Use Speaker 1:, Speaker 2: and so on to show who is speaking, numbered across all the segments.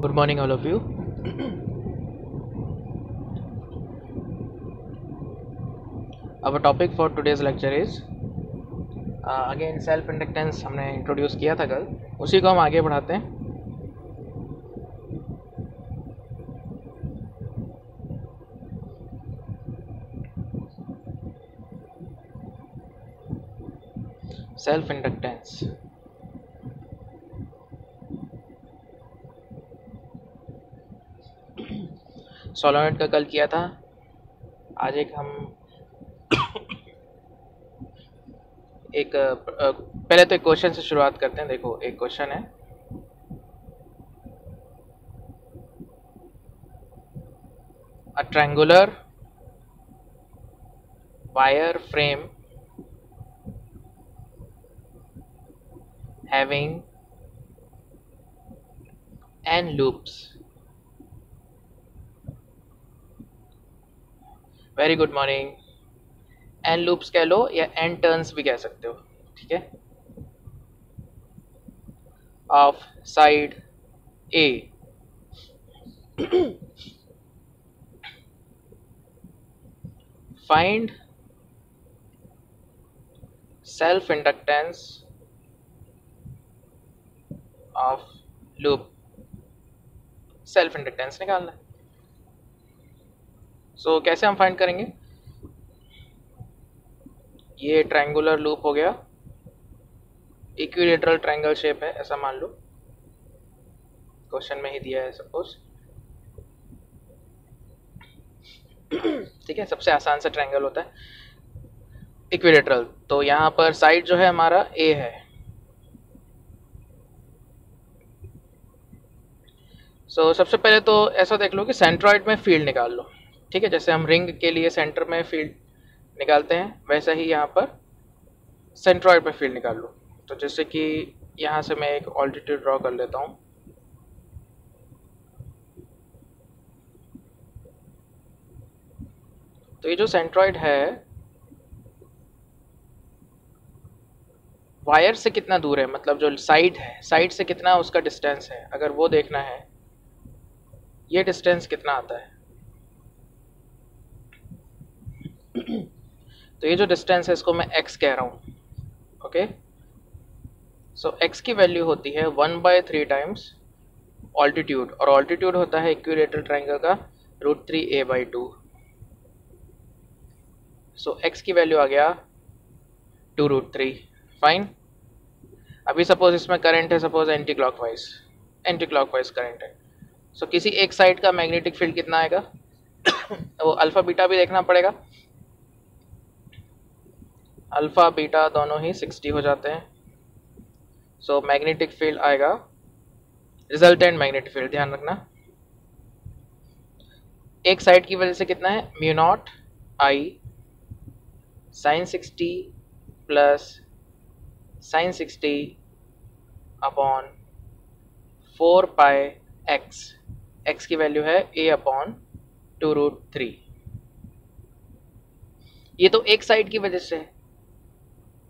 Speaker 1: Good morning, all of you. Our topic for today's lecture is again self inductance. हमने introduce किया था कल, उसी को हम आगे बढ़ाते हैं. Self inductance. सोलोनेट का कल किया था. आज पहले तो एक क्वेश्चन से शुरुआत करते हैं. देखो, एक क्वेश्चन है. A triangular wire frame having n loops. Very good morning. n loops कह लो या n टर्न्स भी कह सकते हो, ठीक है. Of side A find self inductance of loop. Self inductance निकालना है. सो कैसे हम फाइंड करेंगे? ये ट्रायंगुलर लूप हो गया, इक्विलेटरल ट्रायंगल शेप है ऐसा मान लो, क्वेश्चन में ही दिया है सपोज. ठीक है, सबसे आसान सा ट्रायंगल होता है इक्विलेटरल. तो यहाँ पर साइड जो है हमारा A है. सबसे पहले तो ऐसा देख लो कि सेंट्रॉइड में फील्ड निकाल लो. ठीक है, जैसे हम रिंग के लिए सेंटर में फील्ड निकालते हैं, वैसा ही यहाँ पर सेंट्रॉइड में फील्ड निकाल लो. तो जैसे कि यहाँ से मैं एक ऑल्टीट्यूड ड्रॉ कर लेता हूँ. तो ये जो सेंट्रॉइड है वायर से कितना दूर है, मतलब जो साइड है, साइड से कितना उसका डिस्टेंस है, अगर वो देखना है, ये डिस्टेंस कितना आता है. तो ये जो डिस्टेंस है इसको मैं x कह रहा हूँ. ओके, सो x की वैल्यू होती है 1/3 टाइम्स ऑल्टीट्यूड, और ऑल्टीट्यूड होता है इक्विलेटरल ट्रायंगल का √3a/2. सो x की वैल्यू आ गया 2√3. फाइन. अभी सपोज इसमें करंट है, सपोज एंटी क्लॉकवाइज करंट है. सो किसी एक साइड का मैग्नेटिक फील्ड कितना आएगा वो अल्फा बीटा भी देखना पड़ेगा. अल्फा बीटा दोनों ही 60 हो जाते हैं. सो मैग्नेटिक फील्ड आएगा, रिजल्टेंट मैग्नेटिक फील्ड ध्यान रखना, एक साइड की वजह से कितना है, μ0 I sin 60 plus sin 60 upon 4 pi x. x की वैल्यू है a/2√3. ये तो एक साइड की वजह से है,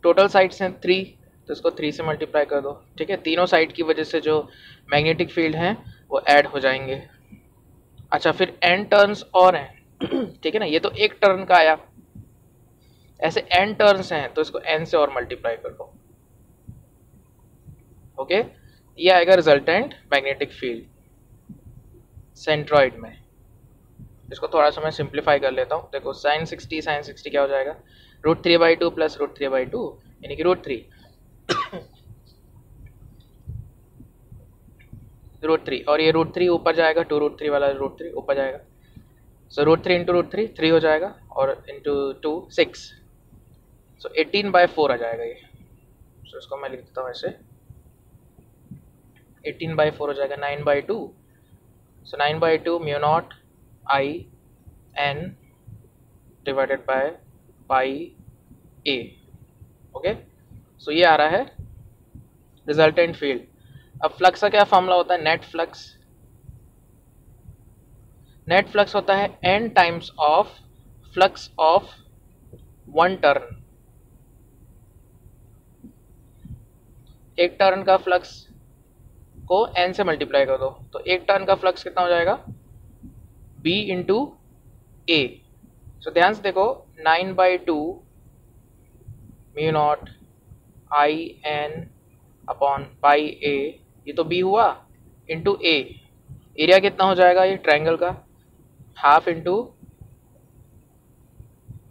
Speaker 1: टोटल साइड्स हैं 3, तो इसको 3 से मल्टीप्लाई कर दो. ठीक है, तीनों साइड की वजह से जो मैग्नेटिक फील्ड हैं वो ऐड हो जाएंगे. अच्छा, फिर n टर्न्स और हैं. ठीक है ना, ये तो एक टर्न का आया, ऐसे n टर्न्स हैं तो इसको n से और मल्टीप्लाई कर दो. ओके, ये आएगा रिजल्टेंट मैग्नेटिक फील्ड सेंट्रॉइड में. इसको थोड़ा सा मैं सिंप्लीफाई कर लेता हूँ. देखो, sin 60 क्या हो जाएगा, √3/2 प्लस √3/2 यानी कि √3 √3, और ये √3 ऊपर जाएगा, 2√3 वाला √3 ऊपर जाएगा. सो √3 इंटू √3 3 हो जाएगा, और इंटू 2 6. सो 18/4 आ जाएगा ये. सो इसको मैं लिख देता हूँ ऐसे, 18/4 हो जाएगा 9/2. So 9/2 μ0 I n divided by pi a. Okay, so ये आ रहा है रिजल्टेंट फील्ड. अब फ्लक्स का क्या फॉर्मूला होता है, नेट फ्लक्स. नेट फ्लक्स होता है n times of flux of one turn. एक टर्न का फ्लक्स को n से मल्टीप्लाई कर दो, तो एक टर्न का फ्लक्स कितना हो जाएगा, b इंटू ए। सो ध्यान से देखो, 9/2 mu naught I n upon pi a, ये तो b हुआ, इंटू ए, एरिया कितना हो जाएगा ये ट्रायंगल का, half into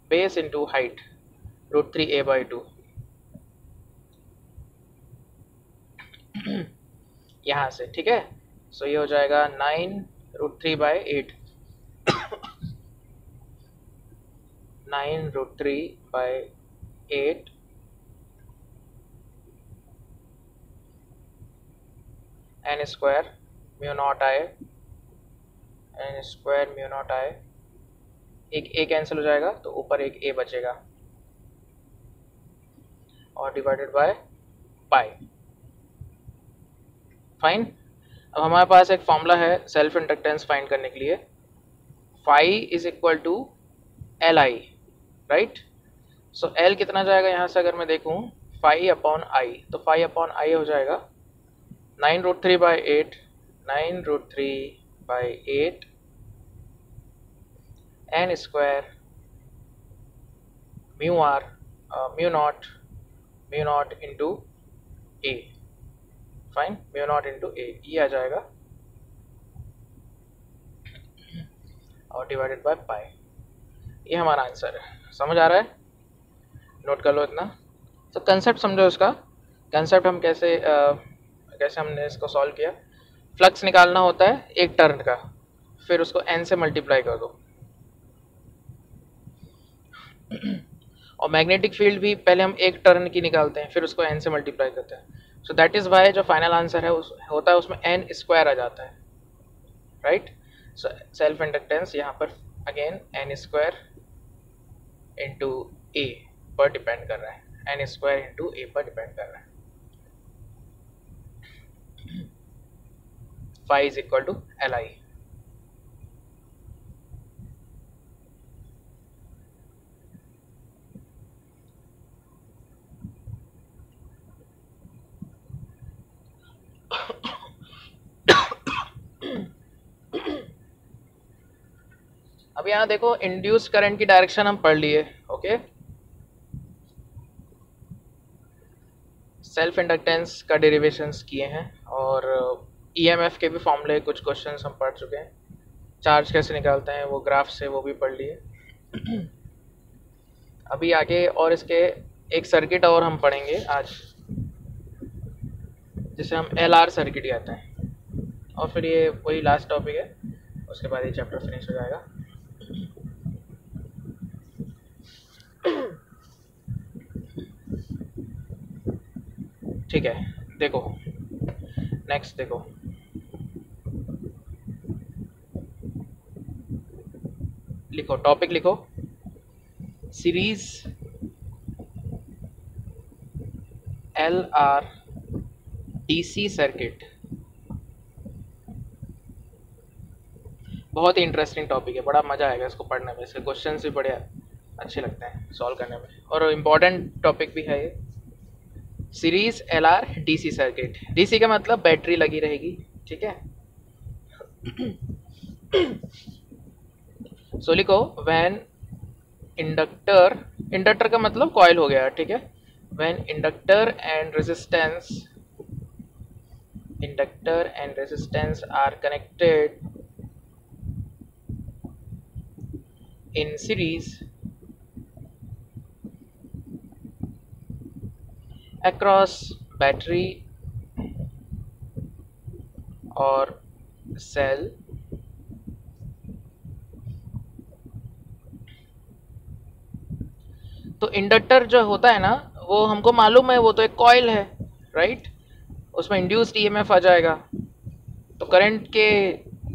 Speaker 1: base into height, √3a/2। यहाँ से, ठीक है। सो ये हो जाएगा 9√3/8 9√3/8 n स्क्वायर म्यू नॉट आई, n स्क्वायर म्यू नॉट आई, एक ए कैंसिल हो जाएगा तो ऊपर एक ए बचेगा, और डिवाइडेड बाय पाई। फाइन। अब हमारे पास एक फॉर्मूला है सेल्फ इंडक्टेंस फाइंड करने के लिए, phi is equal to L I, right. So L कितना जाएगा यहाँ से, अगर मैं देखूँ फाई अपॉन आई, तो फाई अपॉन आई हो जाएगा 9√3/8 9√3/8 n square mu r mu naught into a. Fine, mu naught into a, ये आ जाएगा, और डिवाइडेड बाय पाई। ये हमारा आंसर है। समझ आ रहा है, नोट कर लो इतना। तो कंसेप्ट समझो इसका, कंसेप्ट हम कैसे हमने इसको सॉल्व किया। फ्लक्स निकालना होता है एक टर्न का, फिर उसको n से मल्टीप्लाई कर दो, और मैग्नेटिक फील्ड भी पहले हम एक टर्न की निकालते हैं, फिर उसको n से मल्टीप्लाई करते हैं। सो दैट इज वाई जो फाइनल आंसर है होता है उसमें n स्क्वायर आ जाता है, राइट। सो सेल्फ इंडक्टेंस यहाँ पर अगेन n स्क्वायर इंटू ए पर डिपेंड कर रहा है, n स्क्वायर इंटू ए पर डिपेंड कर रहा है। Phi is equal to L I. अब यहाँ देखो, इंड्यूस करंट की डायरेक्शन हम पढ़ लिए, ओके। सेल्फ इंडक्टेंस का डेरिवेशंस किए हैं, और ईएमएफ के भी फॉर्मूले कुछ क्वेश्चंस हम पढ़ चुके हैं। चार्ज कैसे निकालते हैं वो ग्राफ से, वो भी पढ़ लिए। अभी आगे और इसके एक सर्किट और हम पढ़ेंगे आज, जिसे हम एलआर सर्किट कहते हैं, और फिर ये वही लास्ट टॉपिक है, उसके बाद ये चैप्टर फिनिश हो जाएगा। ठीक है, देखो नेक्स्ट, देखो लिखो, टॉपिक लिखो, सीरीज एलआर डीसी सर्किट। बहुत ही इंटरेस्टिंग टॉपिक है, बड़ा मजा आएगा इसको पढ़ने में, इसके क्वेश्चन भी बड़े अच्छे लगते हैं सॉल्व करने में, और इम्पोर्टेंट टॉपिक भी है ये। Series LR DC circuit, DC का मतलब बैटरी लगी रहेगी, ठीक है। सो लिखो, व्हेन इंडक्टर का मतलब कॉइल हो गया, ठीक है। When inductor and resistance are connected in series across battery or cell, तो इंडक्टर जो होता है ना, वो हमको मालूम है वो तो एक कॉइल है, राइट। उसमें इंड्यूस्ड ईएमएफ आ जाएगा, तो करंट के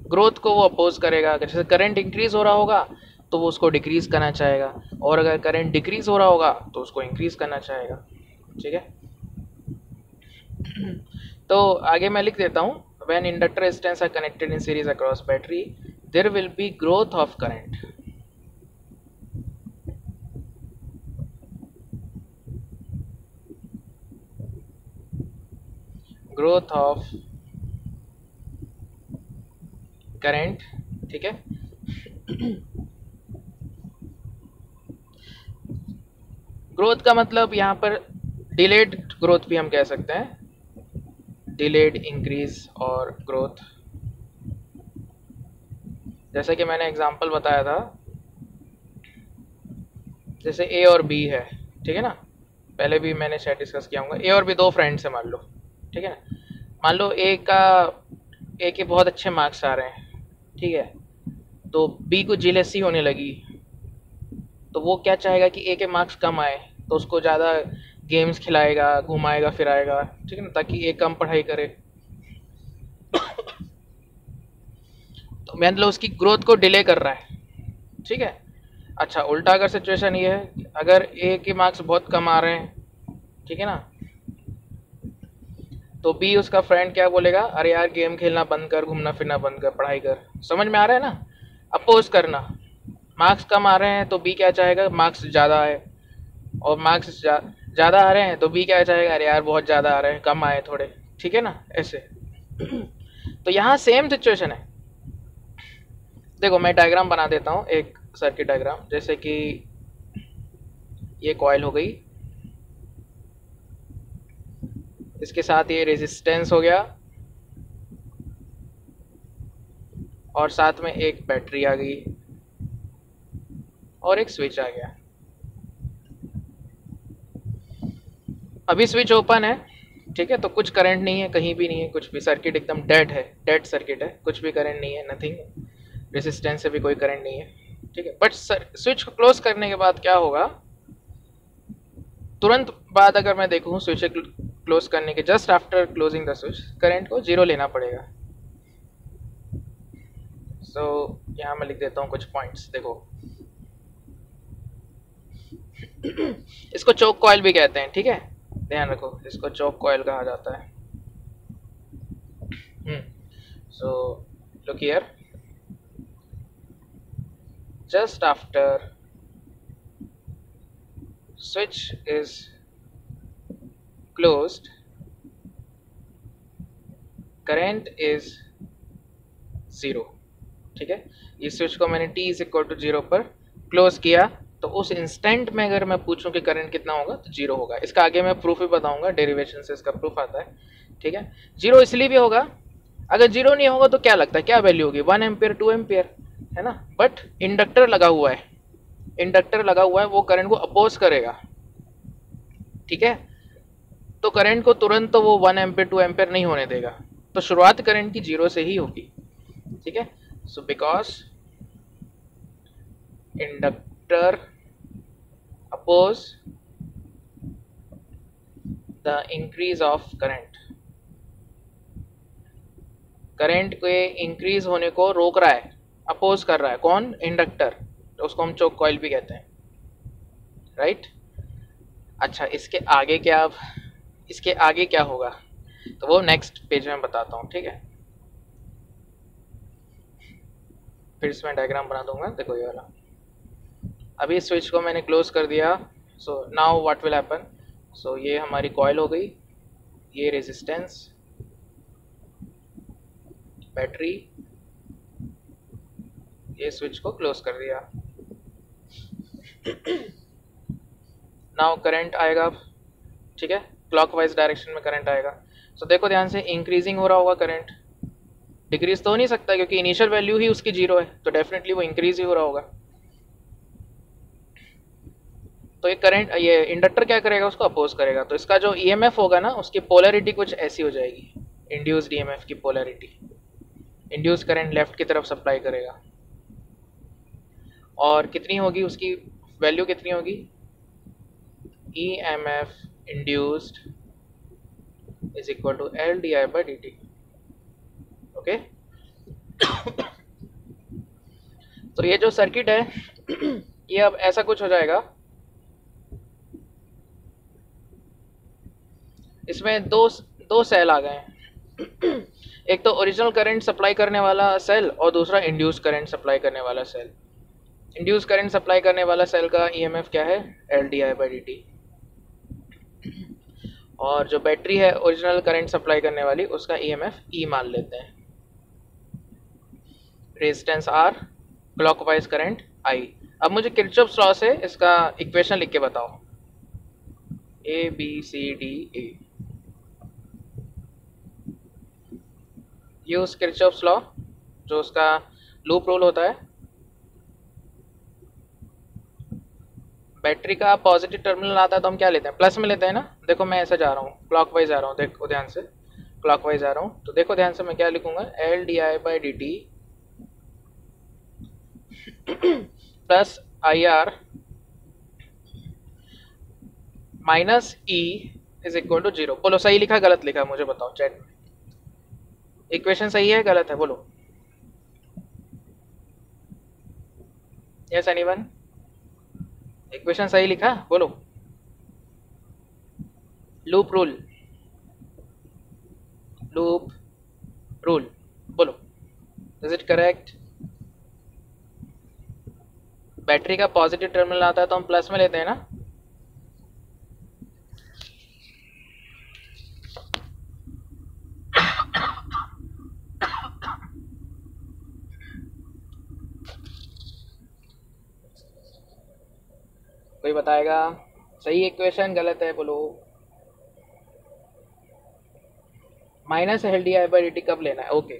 Speaker 1: ग्रोथ को वो अपोज करेगा। अगर जैसे करंट इंक्रीज हो रहा होगा तो वो उसको डिक्रीज करना चाहेगा, और अगर करंट डिक्रीज हो रहा होगा तो उसको इंक्रीज करना चाहेगा, ठीक है। तो आगे मैं लिख देता हूँ, when inductor resistance are connected in series across battery there will be growth of current, growth of current, ठीक है। ग्रोथ का मतलब यहाँ पर डिलेड ग्रोथ भी हम कह सकते हैं, डिलेड इंक्रीज और ग्रोथ। जैसे कि मैंने एग्जांपल बताया था, जैसे ए और बी है, ठीक है ना, पहले भी मैंने शायद डिस्कस किया होगा। ए और बी दो फ्रेंड्स है मान लो, ठीक है ना। मान लो ए के बहुत अच्छे मार्क्स आ रहे हैं, ठीक है, तो बी को जेलसी होने लगी, तो वो क्या चाहेगा कि ए के मार्क्स कम आए, तो उसको ज़्यादा गेम्स खिलाएगा, घुमाएगा फिराएगा, ठीक है ना, ताकि ए कम पढ़ाई करे। तो मान लो उसकी ग्रोथ को डिले कर रहा है, ठीक है। अच्छा, उल्टा अगर सिचुएशन ये है कि अगर ए के मार्क्स बहुत कम आ रहे हैं, ठीक है ना, तो बी उसका फ्रेंड क्या बोलेगा, अरे यार गेम खेलना बंद कर, घूमना फिरना बंद कर, पढ़ाई कर। समझ में आ रहा है ना, अपोज करना। मार्क्स कम आ रहे हैं तो बी क्या चाहेगा, मार्क्स ज़्यादा आए, और मार्क्स ज़्यादा आ रहे हैं तो बी क्या चाहेगा, अरे यार बहुत ज़्यादा आ रहे हैं, कम आए थोड़े, ठीक है ना, ऐसे। तो यहाँ सेम सिचुएशन है। देखो मैं डायग्राम बना देता हूँ, एक सर्किट डायग्राम, जैसे कि ये कॉइल हो गई, इसके साथ ये रेजिस्टेंस हो गया, और साथ में एक बैटरी आ गई, और एक स्विच आ गया। अभी स्विच ओपन है, ठीक है, तो कुछ करंट नहीं है, कहीं भी नहीं है, कुछ भी, सर्किट एकदम डेड है, डेड सर्किट है, कुछ भी करंट नहीं है, नथिंग, रेजिस्टेंस से भी कोई करंट नहीं है, ठीक है। बट स्विच को क्लोज करने के बाद क्या होगा, तुरंत बाद अगर मैं देखूँ स्विच क्लोज करने के just after closing the switch, current को जीरो लेना पड़ेगा। सो यहाँ मैं लिख देता हूँ कुछ पॉइंट्स, देखो। इसको चोक कॉइल भी कहते हैं, ठीक है, ध्यान रखो, इसको चोक कॉइल कहा जाता है। So look here, just after switch is closed, current is 0, ठीक है। इस स्विच को मैंने t इज इक्वल टू 0 पर क्लोज किया, तो उस इंस्टेंट में अगर मैं पूछूं कि करंट कितना होगा तो 0 होगा। इसका आगे मैं प्रूफ भी बताऊंगा, डेरिवेशन से इसका प्रूफ आता है, ठीक है। 0 इसलिए भी होगा, अगर 0 नहीं होगा तो क्या लगता है, क्या वैल्यू होगी, 1 एम्पियर 2 एम्पियर, है ना। बट इंडक्टर लगा हुआ है, इंडक्टर लगा हुआ है, वो करंट को अपोज करेगा, ठीक है। तो करंट को तुरंत तो वो 1 एम्पियर 2 एम्पियर नहीं होने देगा, तो शुरुआत करंट की 0 से ही होगी, ठीक है। So because inductor oppose the increase of current, current के इंक्रीज होने को रोक रहा है, अपोज कर रहा है, कौन, इंडक्टर, तो उसको हम चोक कॉइल भी कहते हैं, राइट। अच्छा, इसके आगे क्या होगा, तो वो नेक्स्ट पेज में बताता हूँ, ठीक है। फिर इसमें डायग्राम बना दूंगा, देखो ये वाला। अभी स्विच को मैंने क्लोज कर दिया, so now what will happen, so ये हमारी कॉइल हो गई, ये रेजिस्टेंस, बैटरी, ये स्विच को क्लोज कर दिया। नाउ करंट आएगा, ठीक है, क्लॉकवाइज डायरेक्शन में करंट आएगा। सो देखो ध्यान से, इंक्रीजिंग हो रहा होगा करंट, डिक्रीज तो हो नहीं सकता क्योंकि इनिशियल वैल्यू ही उसकी 0 है, तो डेफिनेटली वो इंक्रीज ही हो रहा होगा। तो ये करंट, ये इंडक्टर क्या करेगा, उसको अपोज करेगा, तो इसका जो ईएमएफ होगा ना, उसकी पोलैरिटी कुछ ऐसी हो जाएगी, इंड्यूस्ड ईएमएफ की पोलैरिटी, इंड्यूस करंट लेफ्ट की तरफ सप्लाई करेगा, और कितनी होगी उसकी वैल्यू, कितनी होगी, EMF induced is equal to LdI by dt, okay. तो ये जो सर्किट है ये अब ऐसा कुछ हो जाएगा, इसमें दो सेल आ गए हैं, एक तो ओरिजिनल करंट सप्लाई करने वाला सेल और दूसरा इंड्यूस करंट सप्लाई करने वाला सेल। इंड्यूस करंट सप्लाई करने वाला सेल का ईएमएफ क्या है, LdI by dt, और जो बैटरी है ओरिजिनल करंट सप्लाई करने वाली, उसका ईएमएफ E मान लेते हैं। Resistance R, clockwise current I. अब मुझे किरचॉफ्स लॉ से इसका इक्वेशन लिख के बताओ, A B C D A. Use Kirchhoff's law, जो उसका लूप रूल होता है। बैटरी का पॉजिटिव टर्मिनल आता है तो हम क्या लेते हैं, प्लस में लेते हैं ना। देखो मैं ऐसे जा रहा हूँ, क्लॉकवाइज आ रहा हूँ, देखो ध्यान से, क्लॉकवाइज आ रहा हूँ तो देखो ध्यान से मैं क्या लिखूंगा, L D I by D T plus I R minus E is equal to zero. बोलो सही लिखा गलत लिखा, मुझे बताओ चैट में। इक्वेशन सही है गलत है, बोलो यस एनीवन। इक्वेशन सही लिखा, बोलो। लूप रूल, लूप रूल, बोलो इज इट करेक्ट। बैटरी का पॉजिटिव टर्मिनल आता है तो हम प्लस में लेते हैं ना। कोई बताएगा सही इक्वेशन गलत है, बोलो। Minus L D I by D T कब लेना है, ओके।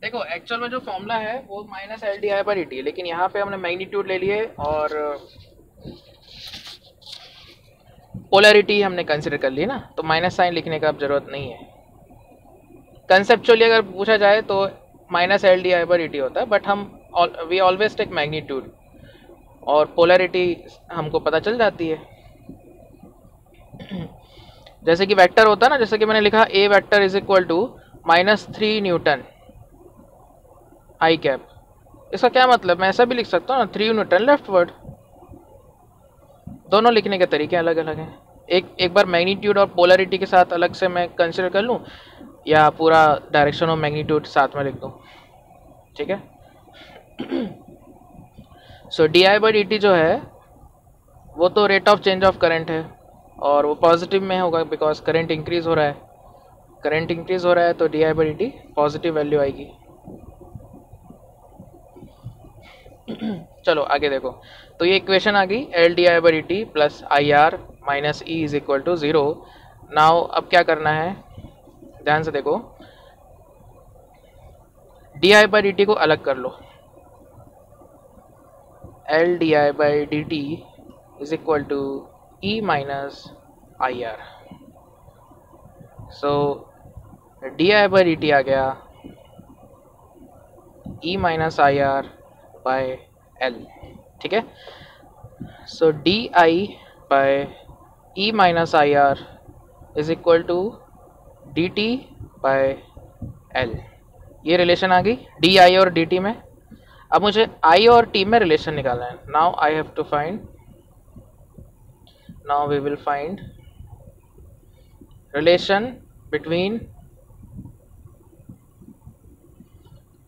Speaker 1: देखो एक्चुअल में जो फॉर्मूला है वो minus L D I by D T है, लेकिन यहाँ पे हमने मैग्नीट्यूड ले लिए और पोलैरिटी हमने कंसिडर कर ली ना, तो माइनस साइन लिखने का अब जरूरत नहीं है। कंसेप्चुअली अगर पूछा जाए तो minus L D I by D T होता है, बट हम वी ऑलवेज टेक मैग्नीट्यूड और पोलैरिटी हमको पता चल जाती है। जैसे कि वेक्टर होता है ना, जैसे कि मैंने लिखा a vector is equal to -3 newton i cap. इसका क्या मतलब, मैं ऐसा भी लिख सकता हूँ ना, 3 न्यूटन लेफ्टवर्ड। दोनों लिखने के तरीके अलग अलग हैं। एक बार मैग्नीट्यूड और पोलैरिटी के साथ अलग से मैं कंसिडर कर लूँ, या पूरा डायरेक्शन ऑफ मैग्नीट्यूड साथ में लिख दूँ, ठीक है। So D I by D T जो है वो तो rate of change of current है, और वो पॉजिटिव में होगा बिकॉज करंट इंक्रीज हो रहा है। करंट इंक्रीज हो रहा है तो D I by D T positive value आएगी। चलो आगे देखो, तो ये इक्वेशन आ गई, L D I by D T plus I R minus E is equal to zero. Now अब क्या करना है, ध्यान से देखो, D I by D T को अलग कर लो। L D I by D T is equal to E minus I R. So D I by D T आ गया E minus I R by L, ठीक है। So D I by E minus I R is equal to D T by L. ये relation आ गई D आई और D T में। अब मुझे आई और टी में रिलेशन निकालना है। Now I have to find, now we will find relation between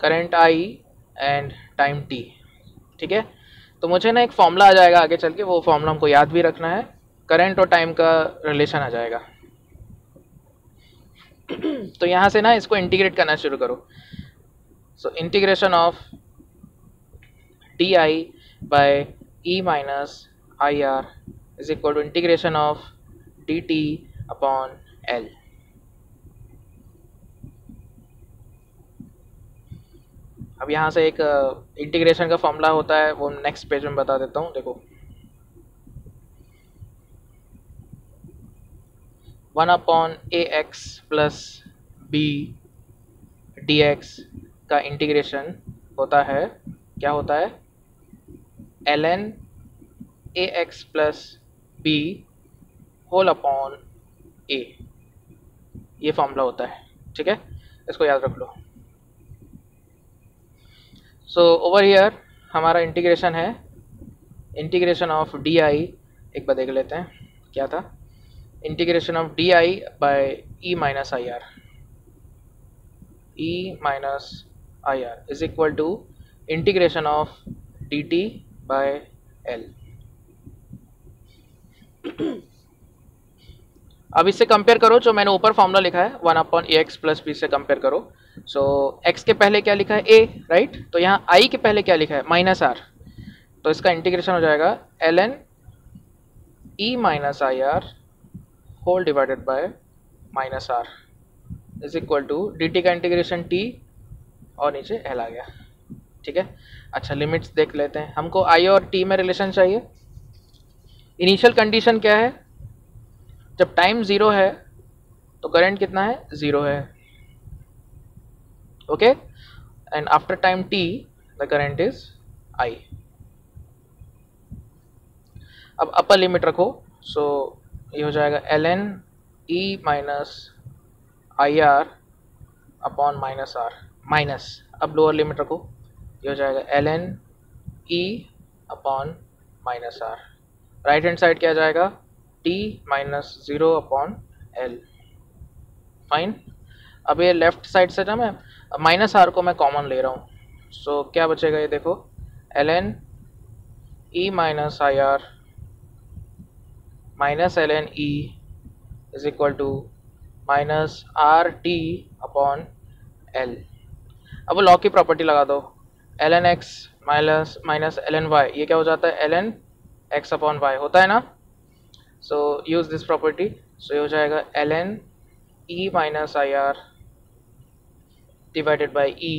Speaker 1: current I and time T, ठीक है। तो मुझे ना एक फॉर्मूला आ जाएगा आगे चल के, वो फॉर्मूला हमको याद भी रखना है। करंट और टाइम का रिलेशन आ जाएगा। तो यहाँ से ना इसको इंटीग्रेट करना शुरू करो। So integration of D I by E minus I R is equal to integration of D T upon L. अब यहाँ से एक इंटीग्रेशन का फॉर्मूला होता है, वो नेक्स्ट पेज में बता देता हूँ। देखो 1 upon A X plus B D X का इंटीग्रेशन होता है, क्या होता है, ln A X plus B whole upon A. ये फॉर्मूला होता है, ठीक है, इसको याद रख लो। सो ओवर हियर हमारा इंटीग्रेशन है, इंटीग्रेशन ऑफ डी आई, एक बार देख लेते हैं क्या था, integration of D I by E minus I R, E minus I R is equal to integration of D T by L. अब इससे कंपेयर करो, जो मैंने ऊपर फॉर्मूला लिखा है 1/ax प्लस बी से कंपेयर करो। सो x के पहले क्या लिखा है a, राइट। तो यहाँ i के पहले क्या लिखा है -r, तो इसका इंटीग्रेशन हो जाएगा ln e minus I R whole divided by -r is equal to dt का इंटीग्रेशन t और नीचे l आ गया, ठीक है। अच्छा, लिमिट्स देख लेते हैं। हमको i और t में रिलेशन चाहिए। इनिशियल कंडीशन क्या है, जब टाइम 0 है तो करंट कितना है, 0 है, okay. And after time t the current is i। अब अपर लिमिट रखो, सो ये हो जाएगा ln e minus I R upon -r minus. अब लोअर लिमिट रखो, ये हो जाएगा ln e upon -r। Right hand side क्या जाएगा, t minus 0 upon l, fine. अब ये लेफ्ट साइड से ना मैं -r को मैं कॉमन ले रहा हूँ, सो क्या बचेगा, ये देखो ln e minus I R minus ln e is equal to minus R T upon l। अब लॉ की प्रॉपर्टी लगा दो, ln x minus ln y, ये क्या हो जाता है, ln x अपॉन y होता है ना। So use this property, so ये हो जाएगा ln e minus I R divided by e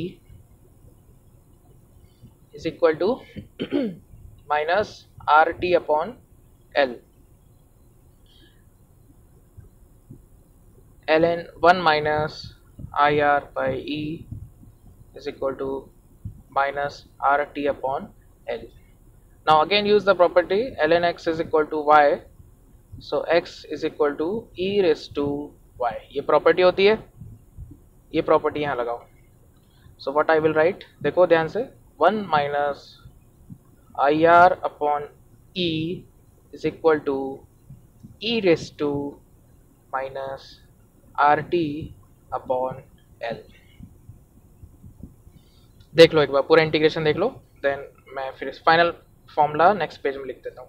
Speaker 1: is equal to minus R T upon l। ln 1 minus IR by E is equal to minus RT upon L. Now again use the property ln x is equal to y, so x is equal to e raised to y। ये property होती है, ये property यहाँ लगाओ। So what I will write, देखो ध्यान से, 1 minus IR upon E is equal to e raised to minus RT upon L। देख लो एक बार, पूरा इंटीग्रेशन देख लो, देन मैं फिर फाइनल फॉर्मूला नेक्स्ट पेज में लिख देता हूँ।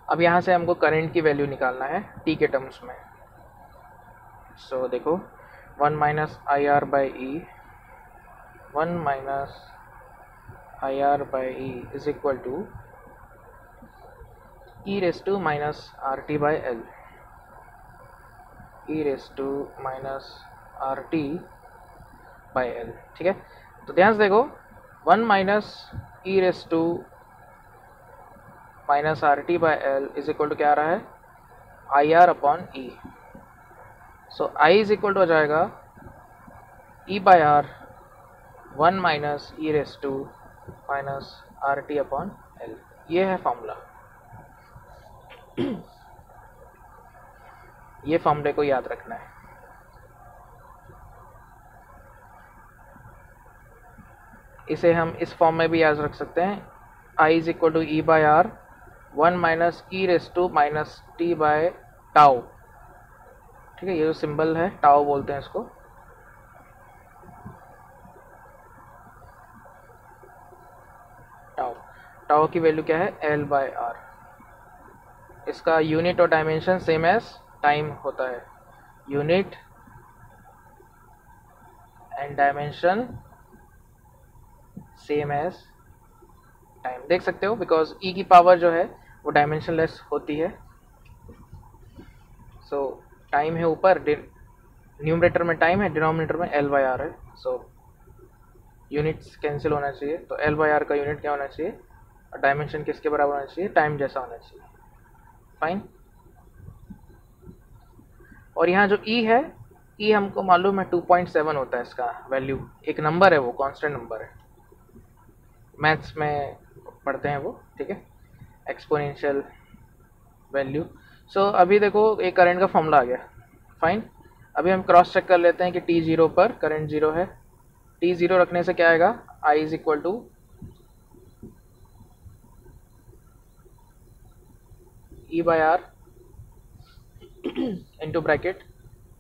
Speaker 1: अब यहाँ से हमको करंट की वैल्यू निकालना है t के टर्म्स में। सो देखो 1 minus I R by E, 1 minus I R by E is equal to E raise to minus R T by L, E raise to minus R T by L, ठीक है। तो ध्यान से देखो 1 minus E raise to minus R T by L is equal to क्या आ रहा है, I R upon E. So I is equal to हो जाएगा E by R 1 minus E raise to minus R T upon L. ये है formula, ये फॉर्मूले को याद रखना है। इसे हम इस फॉर्म में भी याद रख सकते हैं, I is equal to E by R 1 minus E raise to minus T by tau, ठीक है। ये जो सिंबल है टाउ बोलते हैं इसको। टाउ, टाउ की वैल्यू क्या है, एल बाय आर। इसका यूनिट और डायमेंशन सेम एज टाइम होता है, unit and dimension same as time. देख सकते हो बिकॉज ई की पावर जो है वो डायमेंशनलेस होती है। सो टाइम है ऊपर, न्यूमरेटर में टाइम है, डिनोमिनेटर में एल बाई आर है। सो यूनिट्स कैंसिल होना चाहिए, तो एल बाई आर का यूनिट क्या होना चाहिए और डायमेंशन किसके बराबर होना चाहिए, टाइम जैसा होना चाहिए, फाइन। और यहाँ जो ई है, ई हमको मालूम है 2.7 होता है इसका वैल्यू, एक नंबर है वो, कांस्टेंट नंबर है। मैथ्स में पढ़ते हैं वो, ठीक है, एक्सपोनेंशियल वैल्यू। सो अभी देखो एक करंट का फॉर्मूला आ गया, फाइन। अभी हम क्रॉस चेक कर लेते हैं कि टी जीरो पर करंट जीरो है। टी जीरो रखने से क्या आएगा, I is equal to E by R into bracket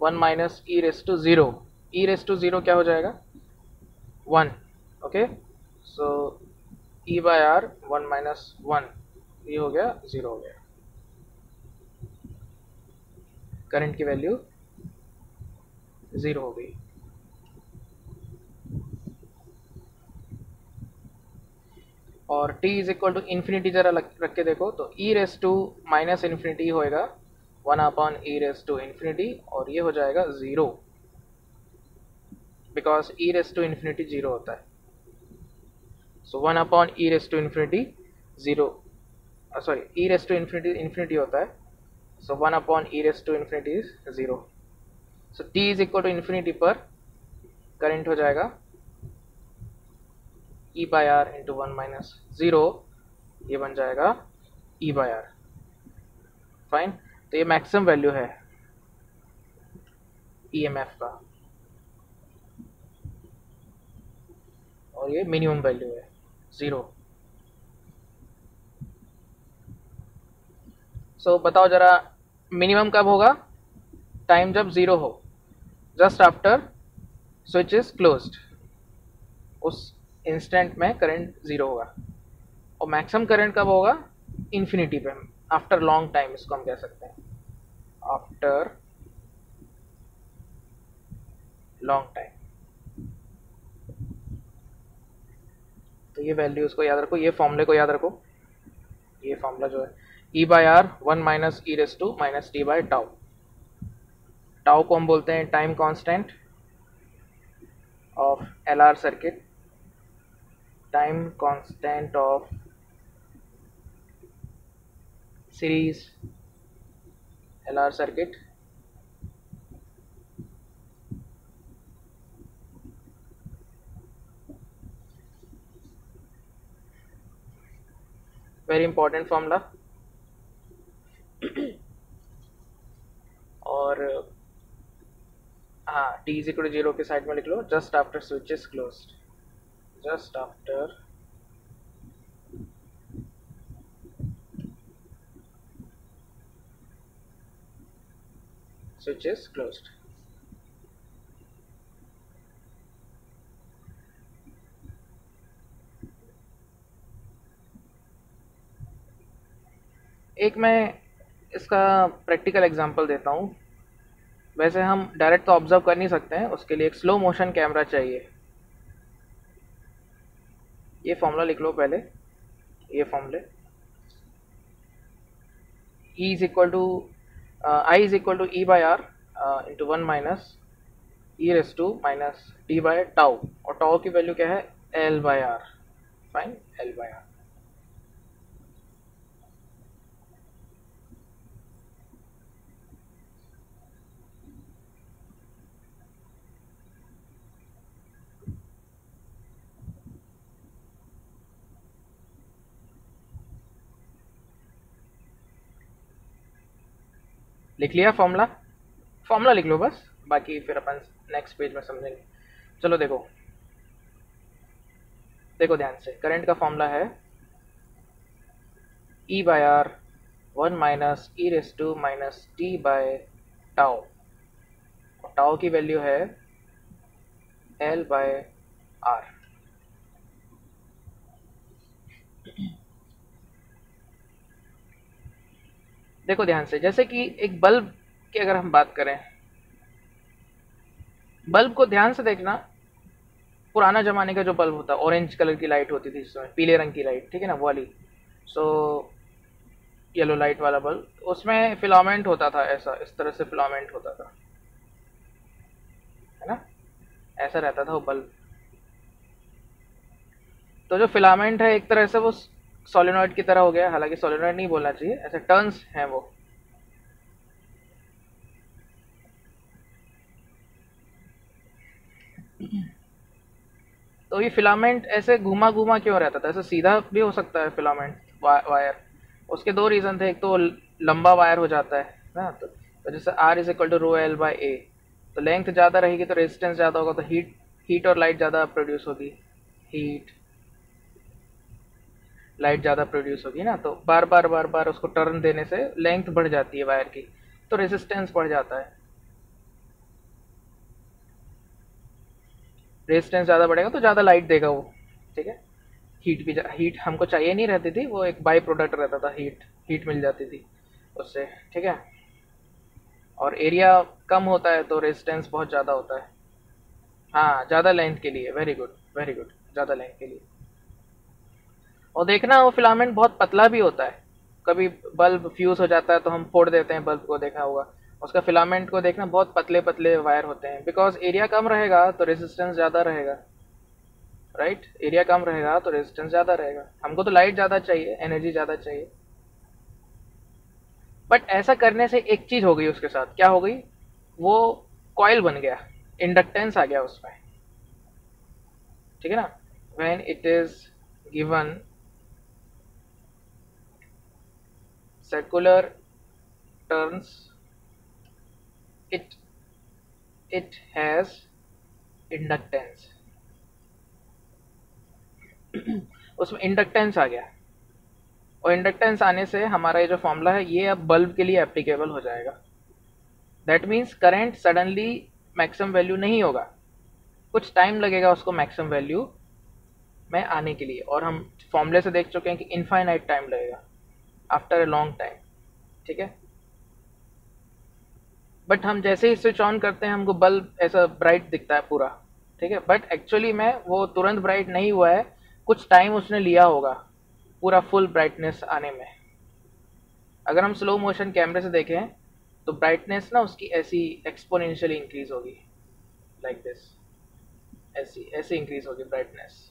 Speaker 1: 1 minus E raise to zero. E raise to zero क्या हो जाएगा, 1, okay. So E by R 1 minus 1, ये हो गया 0 हो गया। करंट की वैल्यू 0 हो गई। और t is equal to infinity जरा रख के देखो तो e raise to minus infinity होएगा 1 upon E raise to infinity, और ये हो जाएगा 0, because e raise to infinity 0 होता है। सो 1 upon E raise to infinity 0, sorry E raise to infinity infinity होता है। सो 1 upon E raise to infinity is 0। So t is equal to infinity पर current हो जाएगा e by R into 1 minus 0, ये बन जाएगा e बाय आर, फाइन। तो ये मैक्सिमम वैल्यू है ईएमएफ का, और ये मिनिमम वैल्यू है 0। सो बताओ जरा मिनिमम कब होगा, टाइम जब 0 हो, just after switch is closed, उस इंस्टेंट में करंट 0 होगा। और मैक्सिमम करंट कब होगा, इन्फिनिटी पे, आफ्टर लॉन्ग टाइम, इसको हम कह सकते हैं आफ्टर लॉन्ग टाइम। तो ये वैल्यूज को याद रखो, ये फॉर्मूले को याद रखो। ये फॉर्मूला जो है E by R 1 minus E raise to minus T by tau. Tau को हम बोलते हैं time constant of L R circuit, time constant of series L R circuit. Very important formula. और हाँ, टी इज इक्वल टू 0 के side में लिख लो, just after switch is closed, just after switch is closed। एक मैं इसका practical example देता हूँ। वैसे हम डायरेक्ट तो ऑब्जर्व कर नहीं सकते हैं, उसके लिए एक स्लो मोशन कैमरा चाहिए। ये फॉर्मूला लिख लो पहले, ये फॉर्मूले E is equal to I is equal to E by R into 1 minus E raise to minus T by tau, और टाउ की वैल्यू क्या है, L by R, fine, L by R. लिख लिया फॉर्मूला, फॉर्मूला लिख लो बस, बाकी फिर अपन नेक्स्ट पेज में समझेंगे। चलो देखो, देखो ध्यान से, करंट का फॉर्मूला है E by R 1 minus E raise to minus T by tau, tau की वैल्यू है L बाय आर। देखो ध्यान से, जैसे कि एक बल्ब की अगर हम बात करें, बल्ब को ध्यान से देखना, पुराना जमाने का जो बल्ब होता है, ऑरेंज कलर की लाइट होती थी इसमें, पीले रंग की लाइट, ठीक है ना, वो वाली। सो येलो लाइट वाला बल्ब, उसमें फिलामेंट होता था, ऐसा इस तरह से फिलामेंट होता था, है ना, ऐसा रहता था वो बल्ब। तो जो फिलामेंट है एक तरह से वो सोलेनॉइड की तरह हो गया, हालांकि सोलेनॉइड नहीं बोलना चाहिए, ऐसे टर्न्स हैं वो। तो ये फिलामेंट ऐसे घुमा घुमा क्यों रहता था? ऐसे सीधा भी हो सकता है फिलामेंट वायर। उसके दो रीज़न थे, एक तो लंबा वायर हो जाता है ना, तो जैसे R is equal to rho L by A, तो लेंथ ज़्यादा रहेगी तो रेजिस्टेंस ज़्यादा होगा, तो हीट और लाइट ज़्यादा प्रोड्यूस होगी, हीट लाइट ज़्यादा प्रोड्यूस होगी ना, तो बार बार उसको टर्न देने से लेंथ बढ़ जाती है वायर की, तो रेजिस्टेंस बढ़ जाता है। रेजिस्टेंस ज़्यादा बढ़ेगा तो ज़्यादा लाइट देगा वो, ठीक है। हीट हमको चाहिए नहीं रहती थी, वो एक बाई प्रोडक्ट रहता था, हीट मिल जाती थी उससे, ठीक है। और एरिया कम होता है तो रेजिस्टेंस बहुत ज़्यादा होता है। हाँ, ज़्यादा लेंथ के लिए, वेरी गुड वेरी गुड, ज़्यादा लेंथ के लिए। और देखना वो फिलामेंट बहुत पतला भी होता है, कभी बल्ब फ्यूज हो जाता है तो हम फोड़ देते हैं बल्ब को, देखा होगा। उसका फिलामेंट को देखना, बहुत पतले पतले वायर होते हैं, बिकॉज एरिया कम रहेगा तो रेजिस्टेंस ज़्यादा रहेगा, राइट। एरिया कम रहेगा तो रेजिस्टेंस ज़्यादा रहेगा, हमको तो लाइट ज़्यादा चाहिए, एनर्जी ज़्यादा चाहिए। बट ऐसा करने से एक चीज़ हो गई उसके साथ, क्या हो गई? वो कॉइल बन गया, इंडक्टेंस आ गया उसमें, ठीक है ना। When it is given circular turns, it it has inductance। उसमें इंडक्टेंस आ गया, और इंडक्टेंस आने से हमारा ये जो फॉर्मूला है ये अब बल्ब के लिए एप्लीकेबल हो जाएगा। That means current suddenly maximum value नहीं होगा, कुछ टाइम लगेगा उसको मैक्सिमम वैल्यू में आने के लिए, और हम फॉर्मूले से देख चुके हैं कि इनफाइनाइट टाइम लगेगा, आफ्टर ए लॉन्ग टाइम, ठीक है। बट हम जैसे ही स्विच ऑन करते हैं हमको बल्ब ऐसा ब्राइट दिखता है पूरा, ठीक है, बट एक्चुअली में वो तुरंत ब्राइट नहीं हुआ है, कुछ टाइम उसने लिया होगा पूरा फुल ब्राइटनेस आने में। अगर हम स्लो मोशन कैमरे से देखें तो ब्राइटनेस ना उसकी ऐसी एक्सपोनेंशियली इंक्रीज होगी, लाइक दिस, ऐसी ऐसे इंक्रीज होगी ब्राइटनेस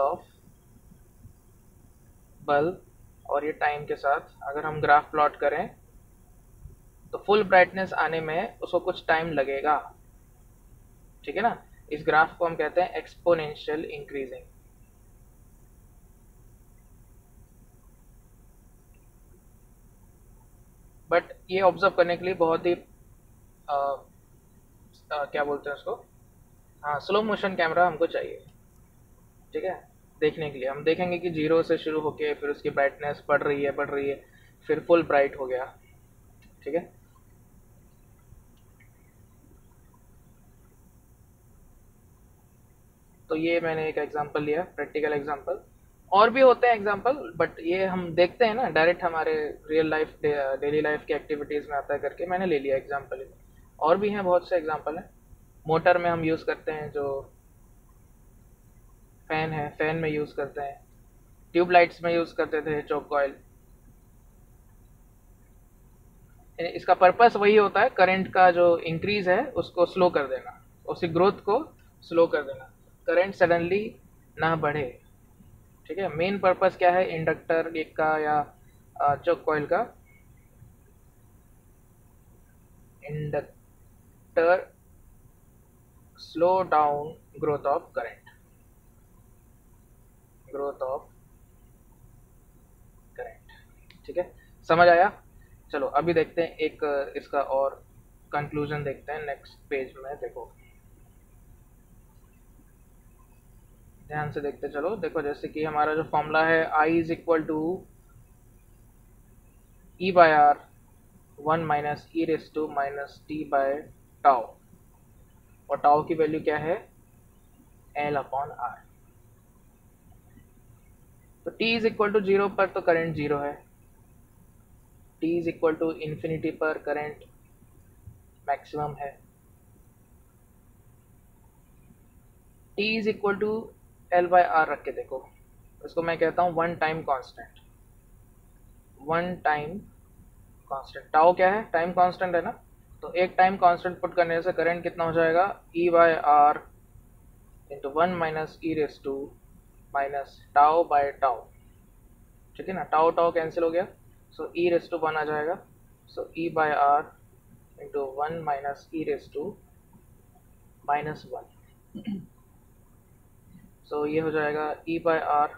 Speaker 1: ऑफ बल्ब। और ये टाइम के साथ अगर हम ग्राफ प्लॉट करें तो फुल ब्राइटनेस आने में उसको कुछ टाइम लगेगा, ठीक है ना। इस ग्राफ को हम कहते हैं एक्सपोनेंशियल इंक्रीजिंग। बट ये ऑब्जर्व करने के लिए बहुत ही क्या बोलते हैं उसको, हाँ, स्लो मोशन कैमरा हमको चाहिए, ठीक है। देखने के लिए हम देखेंगे कि जीरो से शुरू होके फिर उसकी ब्राइटनेस बढ़ रही है, फिर फुल ब्राइट हो गया, ठीक है। तो ये मैंने एक एग्जांपल लिया, प्रैक्टिकल एग्जांपल। और भी होते हैं एग्जांपल, बट ये हम देखते हैं ना डायरेक्ट हमारे रियल लाइफ डेली लाइफ की एक्टिविटीज़ में आता है करके मैंने ले लिया एग्जांपल। और भी हैं बहुत से एग्जांपल हैं। मोटर में हम यूज़ करते हैं, जो फैन है, फैन में यूज़ करते हैं, ट्यूबलाइट्स में यूज़ करते थे चौक कॉइल। इसका पर्पस वही होता है, करंट का जो इंक्रीज है उसको स्लो कर देना, उसकी ग्रोथ को स्लो कर देना, करंट सडनली ना बढ़े, ठीक है। मेन पर्पस क्या है इंडक्टर का या चौक कॉइल का? Inductor slow down growth of current, ठीक है। समझ आया? चलो अभी देखते हैं एक इसका और कंक्लूजन देखते हैं नेक्स्ट पेज में। देखो ध्यान से देखते चलो। देखो जैसे कि हमारा जो फॉर्मूला है I is equal to E by R 1 minus E raise to minus T by tau, और टाउ की वैल्यू क्या है? L upon R. तो t is equal to zero पर तो करंट जीरो है, t is equal to infinity पर current maximum है, t is equal to L by R रख के देखो, इसको मैं कहता हूँ वन टाइम कांस्टेंट। टाउ क्या है? टाइम कांस्टेंट है ना, तो एक टाइम कांस्टेंट पुट करने से करंट कितना हो जाएगा? E by R into 1 minus E raise to minus tau by tau, ठीक है ना। टाउ टाउ कैंसिल हो गया, सो ई रेस टू 1 आ जाएगा, so E by R into 1 minus E raise to minus 1। So ये हो जाएगा E by R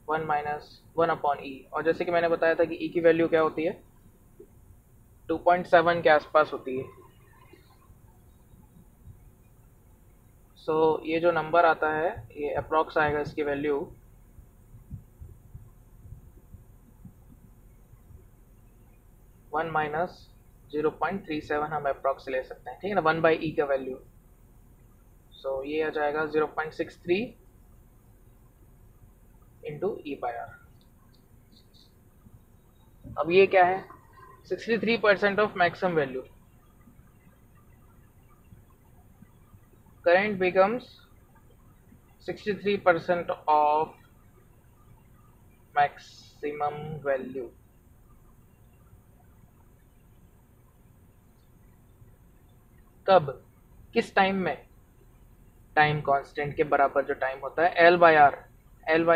Speaker 1: 1 minus 1 upon E, और जैसे कि मैंने बताया था कि ई की वैल्यू क्या होती है, 2.7 के आसपास होती है। सो ये जो नंबर आता है ये अप्रॉक्स आएगा, इसकी वैल्यू 1 माइनस 0.37 हम अप्रॉक्स ले सकते हैं, ठीक है ना, 1 बाई ई का वैल्यू। सो ये आ जाएगा 0.63 इंटू ई बाय आर। अब ये क्या है, 63% of maximum value. Current becomes 63% of maximum value. कब, किस टाइम में, टाइम कांस्टेंट के बराबर जो टाइम होता है एल बाय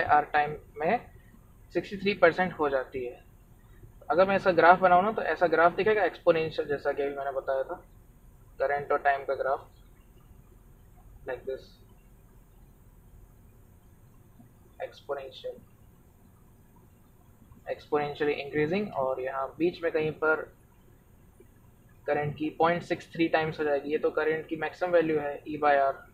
Speaker 1: आर टाइम में 63% हो जाती है। अगर मैं ऐसा ग्राफ बनाऊँ ना तो ऐसा ग्राफ दिखेगा एक्सपोनेंशियल, जैसा कि अभी मैंने बताया था करंट और टाइम का graph, like this exponentially increasing, और यहाँ बीच में कहीं पर करंट की 0.63 टाइम्स हो जाएगी। ये तो करंट की मैक्सिमम वैल्यू है ई बाय आर,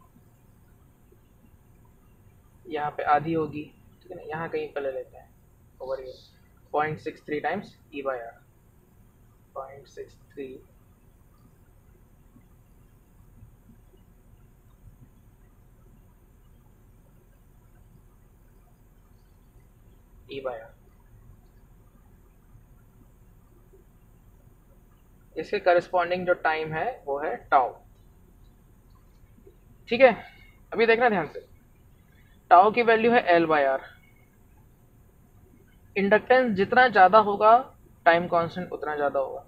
Speaker 1: यहाँ पे आधी होगी, ठीक है ना, यहाँ कहीं पर ले लेते हैं ओवर ये 0.63 times E by R, 0.63 E by R. इसके करस्पॉन्डिंग जो टाइम है वो है टाउ, ठीक है। अभी देखना ध्यान से, टाउ की वैल्यू है एल बाय आर। इंडक्टेंस जितना ज़्यादा होगा टाइम कांस्टेंट उतना ज़्यादा होगा,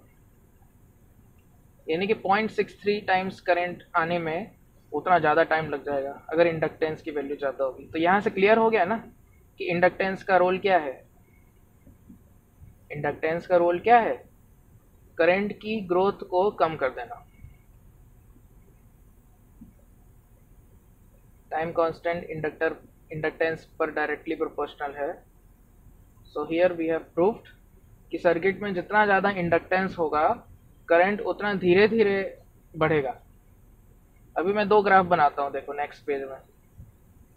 Speaker 1: यानी कि 0.63 टाइम्स करंट आने में उतना ज़्यादा टाइम लग जाएगा अगर इंडक्टेंस की वैल्यू ज़्यादा होगी। तो यहाँ से क्लियर हो गया ना कि इंडक्टेंस का रोल क्या है। इंडक्टेंस का रोल क्या है, करंट की ग्रोथ को कम कर देना। टाइम कांस्टेंट इंडक्टेंस पर डायरेक्टली प्रोपोर्शनल है। So here we have proved कि सर्किट में जितना ज़्यादा इंडक्टेंस होगा करंट उतना धीरे धीरे बढ़ेगा। अभी मैं दो ग्राफ बनाता हूँ, देखो नेक्स्ट पेज में,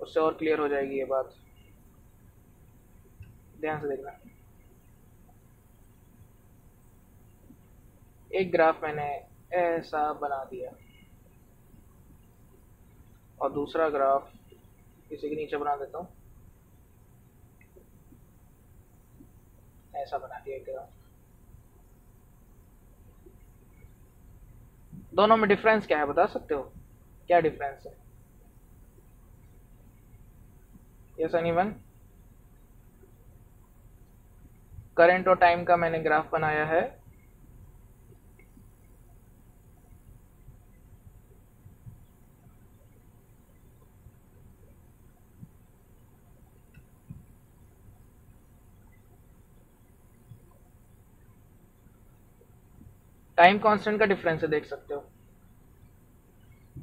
Speaker 1: उससे और क्लियर हो जाएगी ये बात, ध्यान से देखना। एक ग्राफ मैंने ऐसा बना दिया और दूसरा ग्राफ इसी के नीचे बना देता हूँ, ऐसा बना दिया एक ग्राफ। दोनों में डिफरेंस क्या है बता सकते हो, क्या डिफरेंस है? Yes anyone? करंट और टाइम का मैंने ग्राफ बनाया है, टाइम कांस्टेंट का डिफरेंस है, देख सकते हो।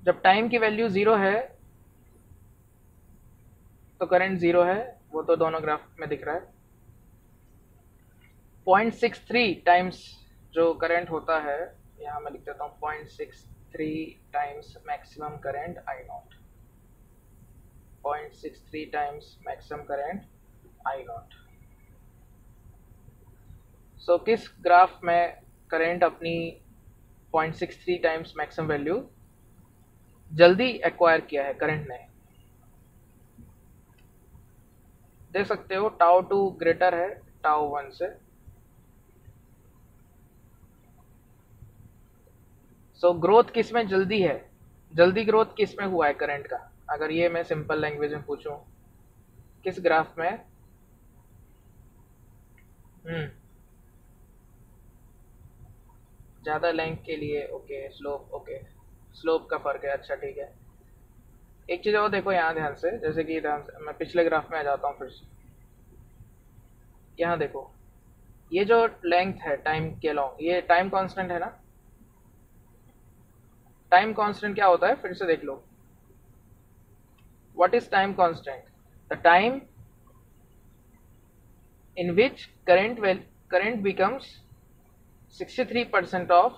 Speaker 1: जब टाइम की वैल्यू 0 है तो करंट 0 है, वो तो दोनों ग्राफ में दिख रहा है। 0.63 टाइम्स जो करंट होता है, यहाँ मैं लिख देता हूँ 0.63 times maximum current I naught, 0.63 times maximum current I naught. So किस ग्राफ में करंट अपनी 0.63 टाइम्स मैक्सिमम वैल्यू जल्दी एक्वायर किया है करंट ने, देख सकते हो टाउ 2 ग्रेटर है टाउ 1 से। सो ग्रोथ किस में जल्दी है, जल्दी ग्रोथ किस में हुआ है करंट का, अगर ये मैं सिंपल लैंग्वेज में पूछूं, किस ग्राफ में? ज़्यादा लेंथ के लिए, ओके स्लोप, ओके स्लोप का फर्क है, अच्छा ठीक है। एक चीज़ और देखो यहाँ ध्यान से, जैसे कि ध्यान से मैं पिछले ग्राफ में आ जाता हूँ फिर से। यहाँ देखो ये जो लेंथ है टाइम के लॉन्ग, ये टाइम कांस्टेंट है ना, टाइम कांस्टेंट क्या होता है, फिर से देख लो. What is time constant? The time in which current becomes 63% of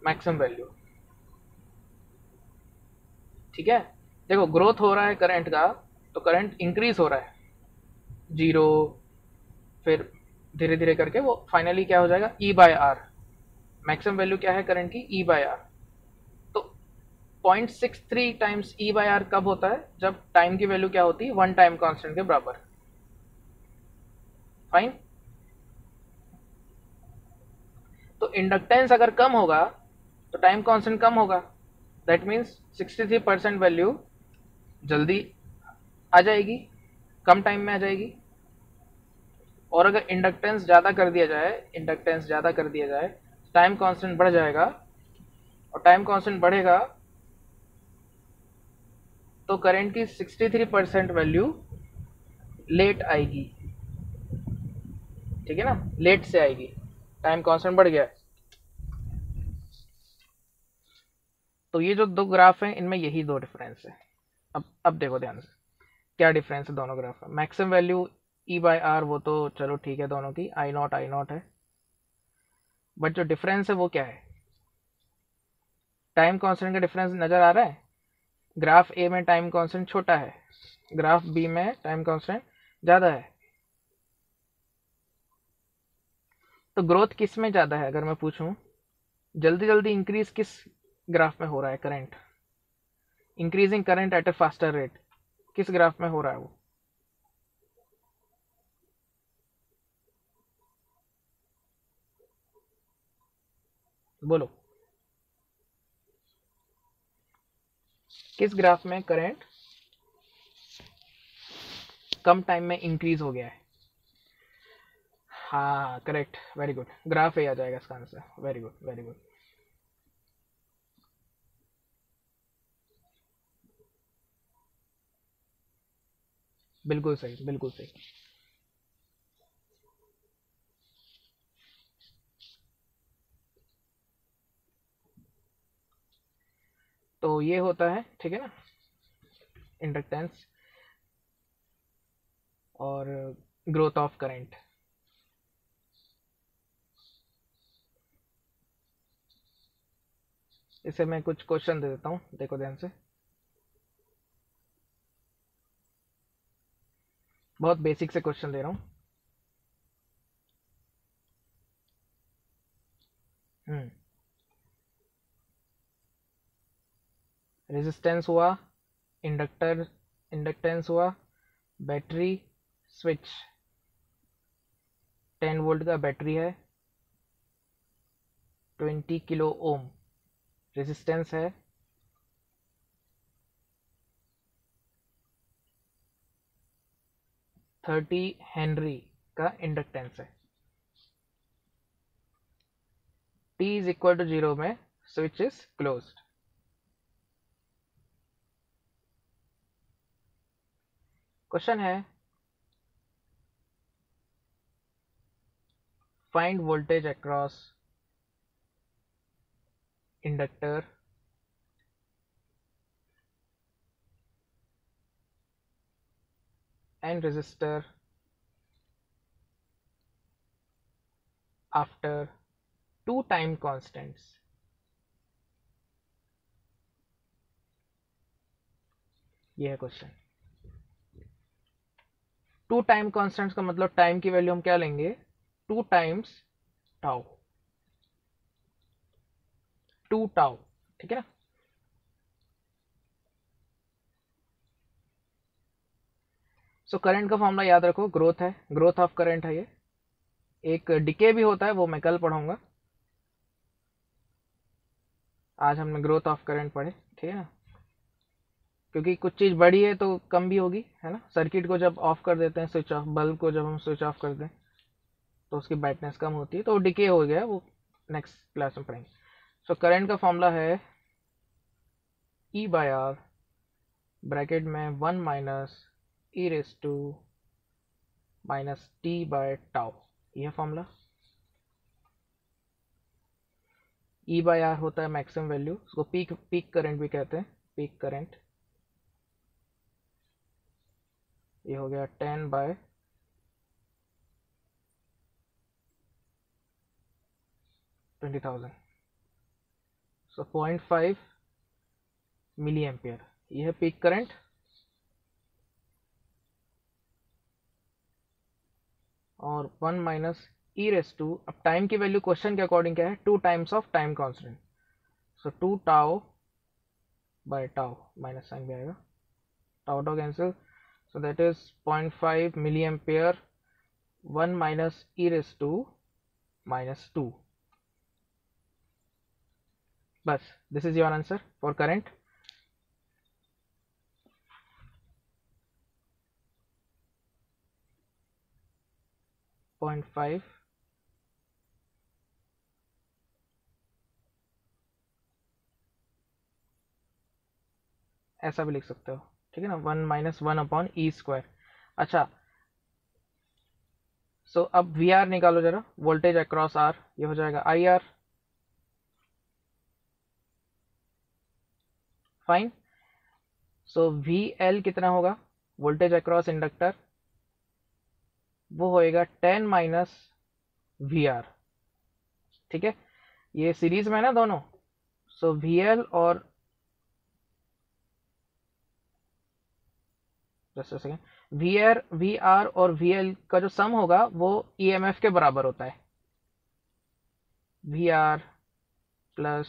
Speaker 1: maximum value. ठीक है, देखो ग्रोथ हो रहा है करंट का, तो करंट इंक्रीज हो रहा है, जीरो, फिर धीरे धीरे करके वो फाइनली क्या हो जाएगा, E by R. Maximum value क्या है करंट की, ई बाय आर. तो 0.63 टाइम्स ई बाय आर कब होता है, जब टाइम की वैल्यू क्या होती है, वन टाइम कांस्टेंट के बराबर. फाइन. तो इंडक्टेंस अगर कम होगा तो टाइम कांस्टेंट कम होगा. दैट मीन्स 63% वैल्यू जल्दी आ जाएगी, कम टाइम में आ जाएगी. और अगर इंडक्टेंस ज़्यादा कर दिया जाए, टाइम कांस्टेंट बढ़ जाएगा, और टाइम कांस्टेंट बढ़ेगा तो करंट की 63% वैल्यू लेट आएगी. ठीक है ना, लेट से आएगी, टाइम कांस्टेंट बढ़ गया है. तो ये जो दो ग्राफ हैं इनमें यही दो डिफरेंस है. अब देखो ध्यान से क्या डिफरेंस है दोनों ग्राफ में. Maximum value E by R वो तो चलो ठीक है, दोनों की आई नॉट है. बट जो डिफरेंस है वो क्या है, टाइम कांस्टेंट का डिफरेंस नजर आ रहा है. ग्राफ ए में टाइम कांस्टेंट छोटा है, ग्राफ बी में टाइम कांस्टेंट ज़्यादा है. तो ग्रोथ किस में ज़्यादा है, अगर मैं पूछूं जल्दी जल्दी इंक्रीज किस ग्राफ में हो रहा है, current increasing current at a faster rate किस ग्राफ में हो रहा है वो. बोलो किस ग्राफ में करंट कम टाइम में इंक्रीज हो गया है. हाँ correct, very good, graph A आ जाएगा इसका answer. Very good very good. बिल्कुल सही बिल्कुल सही. तो ये होता है, ठीक है ना, इंडक्टेंस और ग्रोथ ऑफ करंट. इसे मैं कुछ क्वेश्चन दे देता हूँ, देखो ध्यान से. बहुत बेसिक से क्वेश्चन दे रहा हूँ. रेजिस्टेंस हुआ, इंडक्टर इंडक्टेंस हुआ, बैटरी, स्विच. 10 वोल्ट का बैटरी है, 20 किलो ओम रेजिस्टेंस है, 30 हेनरी का इंडक्टेंस है. t इज इक्वल टू 0 में स्विच इज क्लोज्ड. क्वेश्चन है find voltage across inductor and resistor after two time constants. ये है क्वेश्चन. टू टाइम कॉन्स्टेंट्स का मतलब टाइम की वैल्यू हम क्या लेंगे, 2 टाइम्स टाउ. 2 टाउ, ठीक है ना. सो करंट का फॉर्मूला याद रखो, ग्रोथ है, ग्रोथ ऑफ करंट है ये. एक डिके भी होता है, वो मैं कल पढ़ाऊंगा. आज हमने ग्रोथ ऑफ करंट पढ़े, ठीक है ना. क्योंकि कुछ चीज़ बड़ी है तो कम भी होगी, है ना. सर्किट को जब ऑफ कर देते हैं, स्विच ऑफ, बल्ब को जब हम स्विच ऑफ कर दें तो उसकी ब्राइटनेस कम होती है, तो डिके हो गया, वो नेक्स्ट क्लास में पढ़ेंगे. सो करंट का फॉर्मूला है ई बाय आर, ब्रैकेट में 1 minus E raise to minus T by tau. यह फॉर्मूला. ई बाय आर होता है मैक्सिमम वैल्यू, उसको पीक पीक करंट भी कहते हैं, पीक करंट। ये हो गया 10/20,000, सो 0.5 मिली एम्पियर, ये है पीक करंट। और 1 माइनस ई रेस टू, अब टाइम की वैल्यू क्वेश्चन के अकॉर्डिंग क्या है, 2 times of time constant, so 2 tau by tau, minus sign भी आएगा, tau tau cancel, so that is 0.5 milliampere, 1 minus e raised to minus 2, बस this is your answer for current। 0.5, ऐसा भी लिख सकते हो, ठीक है ना, 1 माइनस 1/e²। अच्छा, सो अब वी आर निकालो जरा, वोल्टेज अक्रॉस आर, ये हो जाएगा I R, fine. So V L कितना होगा, वोल्टेज अक्रॉस इंडक्टर, वो होएगा 10 माइनस वी आर, ठीक है, ये सीरीज में है ना दोनों, सो वी एल और just a second, V R और वी एल का जो सम होगा वो ई एम एफ के बराबर होता है, वी आर प्लस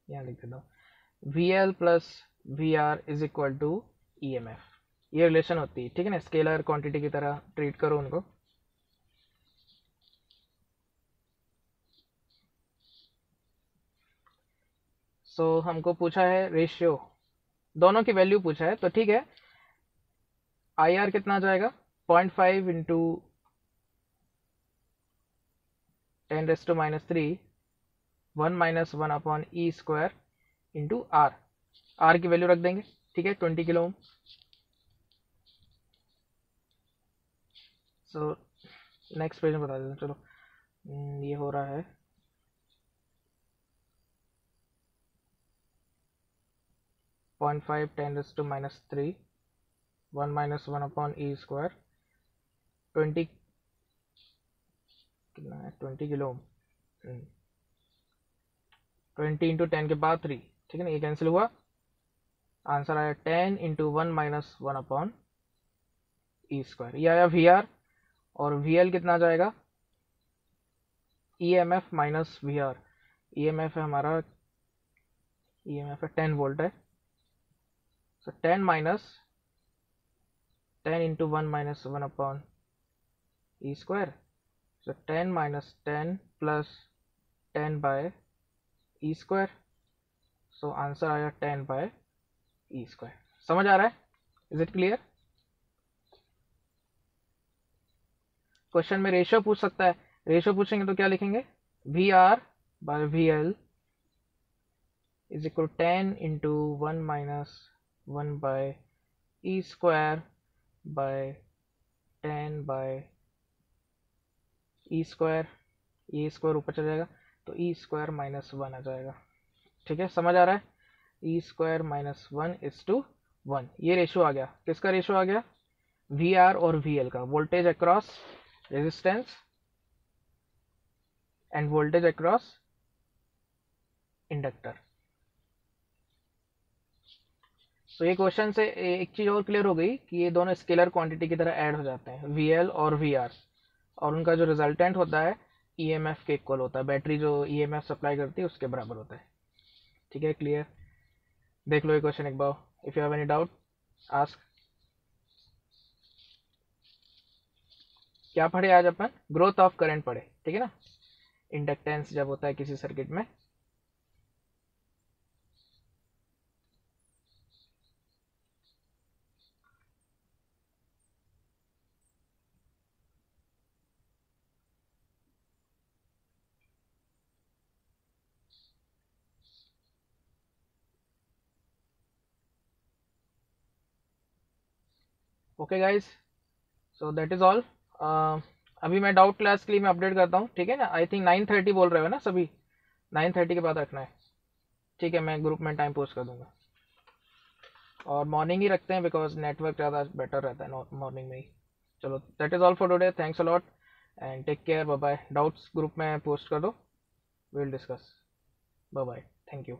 Speaker 1: यहाँ लिख देता हूँ, V L plus V R is equal to E M F, ये रिलेशन होती है, ठीक है ना, स्केलर क्वांटिटी की तरह ट्रीट करो उनको। सो हमको पूछा है रेशियो, दोनों की वैल्यू पूछा है, तो ठीक है, आई आर कितना आ जाएगा, 0.5 into 10⁻³ 1 minus 1/e² into R, R की वैल्यू रख देंगे, ठीक है, 20 kilo ohm. So next page में बता देता हूँ, चलो ये हो रहा है 0.5 10⁻³ 1 माइनस 1/e², 20 कितना है, 20 किलो ओम, 20 इंटू 10 के बाद 3, ठीक है ना, ये कैंसिल हुआ, आंसर आया 10 इंटू 1 माइनस 1/e², ये आया वी आर, और वी एल कितना आ जाएगा, E M F minus V R, E M F है हमारा, ई एम एफ है 10 वोल्ट है, so 10 minus 10 into 1 minus 1/e², so 10 minus 10 plus 10/e², so answer आया 10/e²। समझ आ रहा है, इज इट क्लियर? क्वेश्चन में रेशियो पूछ सकता है, रेशियो पूछेंगे तो क्या लिखेंगे, V R by V L is equal 10 into 1 minus 1/e² by 10/e², ये स्क्वायर ऊपर चला जाएगा तो e² माइनस 1 आ जाएगा, ठीक है, समझ आ रहा है, e² माइनस 1:1, ये रेशियो आ गया, किसका रेशियो आ गया, वी आर और वी एल का, voltage across resistance end voltage across inductor. तो ये क्वेश्चन से एक चीज और क्लियर हो गई कि ये दोनों स्केलर क्वांटिटी की तरह ऐड हो जाते हैं, वी एल और वी आर, और उनका जो रिजल्टेंट होता है ई एम एफ के इक्वल होता है, बैटरी जो ई एम एफ सप्लाई करती है उसके बराबर होता है, ठीक है, क्लियर। देख लो ये क्वेश्चन एक बार, if you have any doubt ask. क्या पढ़े आज अपन, ग्रोथ ऑफ करंट पढ़े, ठीक है ना, इंडक्टेंस जब होता है किसी सर्किट में। Okay guys, so that is all. अभी मैं डाउट क्लास के लिए मैं अपडेट करता हूँ, ठीक है ना। आई थिंक 9:30 बोल रहे हो ना सभी, 9:30 के बाद रखना है, ठीक है। मैं ग्रुप में टाइम पोस्ट कर दूंगा, और मॉर्निंग ही रखते हैं बिकॉज नेटवर्क ज़्यादा बेटर रहता है मॉर्निंग में ही। चलो that is all for today, thanks a lot and take care, bye bye. Doubts group में पोस्ट कर दो, will discuss. Bye bye, thank you.